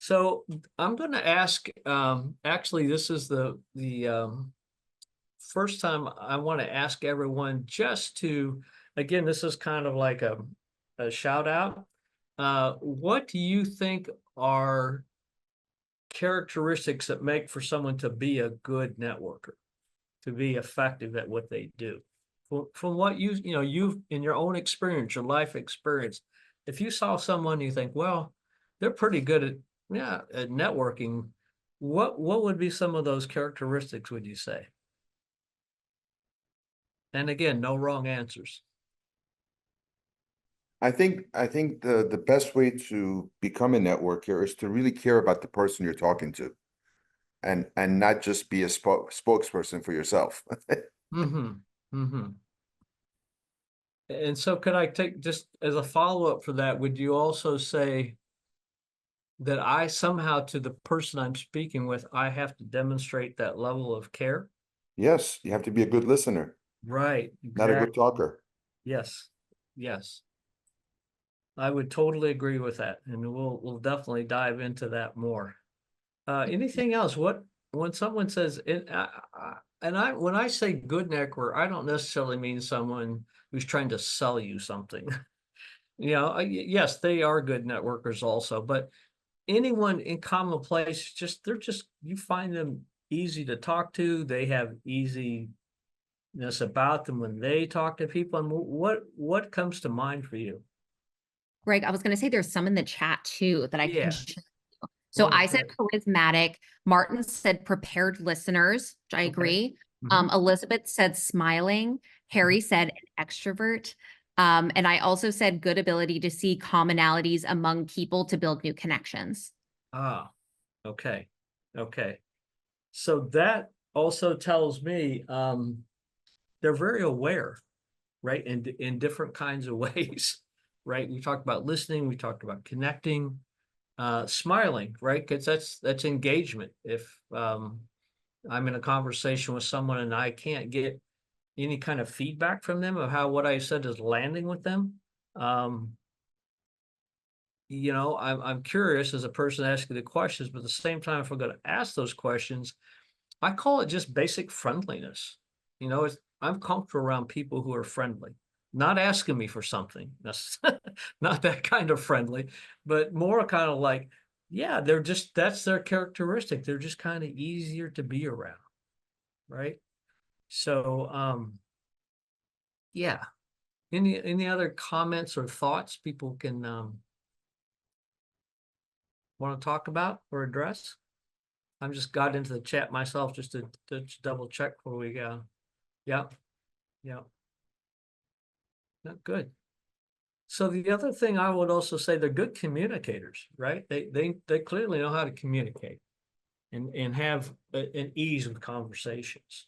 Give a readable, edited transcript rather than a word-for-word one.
So I'm going to ask, actually, this is the first time I want to ask everyone just to, again, this is kind of like a shout out. What do you think are characteristics that make for someone to be a good networker, to be effective at what they do? From what you've in your own experience, your life experience, if you saw someone you think, well, they're pretty good at networking, what would be some of those characteristics, would you say? And again, no wrong answers. I think the best way to become a networker is to really care about the person you're talking to, and not just be a spokesperson for yourself. Mm-hmm. Mm-hmm. And so could I take, just as a follow-up for that, would you also say that I somehow, to the person I'm speaking with, I have to demonstrate that level of care? Yes, you have to be a good listener, Right, not a good exactly. talker. Yes, yes. I would totally agree with that, and we'll definitely dive into that more. Anything else? When someone says it, when I say good networker, I don't necessarily mean someone who's trying to sell you something. Yes, they are good networkers also, but anyone in common place, you find them easy to talk to. They have easiness about them when they talk to people. And what comes to mind for you? Greg, I was going to say there's some in the chat too that I can Yeah. share. So I said Okay. charismatic. Martin said prepared listeners, which I agree. Elizabeth said smiling. Harry said an extrovert. And I also said good ability to see commonalities among people to build new connections. Ah, okay. Okay. So that also tells me they're very aware, right? In different kinds of ways, right? We talked about listening, we talked about connecting, smiling, right? Because that's engagement. If I'm in a conversation with someone and I can't get any kind of feedback from them of how what I said is landing with them, I'm curious as a person asking the questions, but at the same time, if we're going to ask those questions, I call it just basic friendliness. I'm comfortable around people who are friendly, not asking me for something. That's not that kind of friendly, but more kind of like, yeah, that's their characteristic. They're just kind of easier to be around, right? So, yeah. Any other comments or thoughts people can want to talk about or address? I'm just got into the chat myself just to double check before we go. Yeah. Yeah. Good. So the other thing I would also say, they're good communicators, right? They clearly know how to communicate and have an ease with conversations.